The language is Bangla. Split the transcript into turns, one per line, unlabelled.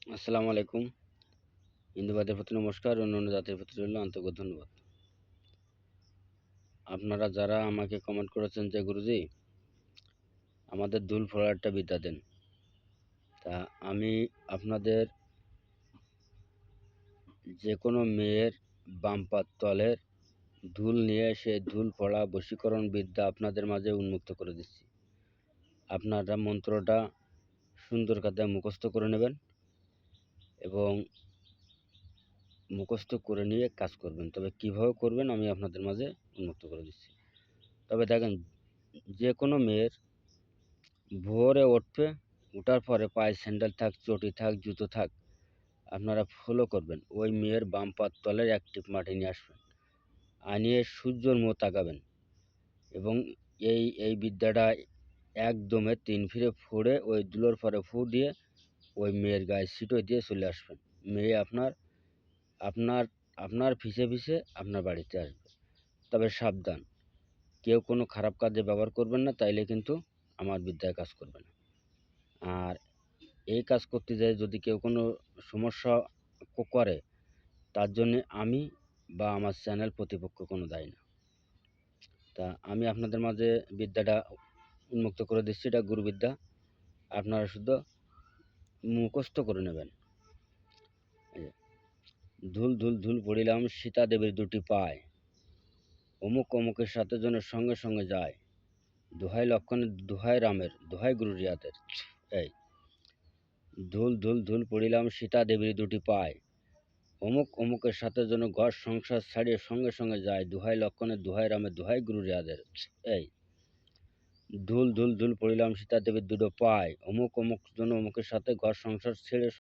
আসসালামু আলাইকুম। হিন্দুবাদের প্রতি নমস্কার, অন্যান্য জাতির প্রতি রইল আন্তরিক ধন্যবাদ। আপনারা যারা আমাকে কমেন্ট করেছেন যে গুরুজি আমাদের দুল ফোড়ার একটা বিদ্যা দেন। তা আমি আপনাদের যেকোনো মেয়ের বাম পায়ের তলের ধুল নিয়ে সেই ধুল ফোড়া বশীকরণ বিদ্যা আপনাদের মাঝে উন্মুক্ত করে দিচ্ছি। আপনারা মন্ত্রটা সুন্দর কায়দায় মুখস্থ করে নেবেন এবং মুখস্থ করে নিয়ে কাজ করবেন। তবে কিভাবে করবেন আমি আপনাদের মাঝে উন্মুক্ত করে দিচ্ছি। তবে দেখেন, যেকোনো মেয়ের ভোরে উঠবে, উঠার পরে পায়ে স্যান্ডেল থাক, চটি থাক, জুতো থাক, আপনারা ফলো করবেন। ওই মেয়ের বাম পায়ের তলের এক টিপ মাটি নিয়ে আসবেন, আনিয়ে সূর্যের মুখ তাকাবেন এবং এই বিদ্যাটা একদমে ৩ ফিরে ফুঁড়ে ওই ধুলোর পরে ফু দিয়ে ওই মেয়ের গায়ে ছিটোয় দিয়ে চলে আসবেন। মেয়ে আপনার আপনার আপনার পিছে পিছে আপনার বাড়িতে আসবে। তবে সাবধান, কেউ কোনো খারাপ কাজে ব্যবহার করবেন না, তাইলে কিন্তু আমার বিদ্যায় কাজ করবে না। আর এই কাজ করতে যেয়ে যদি কেউ কোনো সমস্যা করে, তার জন্যে আমি বা আমার চ্যানেল প্রতিপক্ষ কোনো দায়ী না। তা আমি আপনাদের মাঝে বিদ্যাটা উন্মুক্ত করে দিচ্ছি। এটা গুরুবিদ্যা। আপনারা শুধু মুখস্থ করে নেবেন। এই যে, ধুল ধুল ধুল পড়িলাম সীতা দেবীর দুটি পায়, অমুক অমুকের সাথে যেন সঙ্গে সঙ্গে যায়, দোহাই লক্ষণের, দোহাই রামের, দোহাই গুরু রিয়াদের। এই ধুল ধুল ধুল পড়িলাম সীতা দেবীর দুটি পায়, অমুক অমুকের সাথে যেন ঘর সংসার ছাড়িয়ে সঙ্গে সঙ্গে যায়, দোহাই লক্ষণের, দোহাই রামের, দোহাই গুরু রিয়াদের। এই ধুল ধুল ধুল পড়িলাম সীতা দেবীর দুটো পায়, অমুক অমুক যেন অমুকের সাথে ঘর সংসার ছেড়ে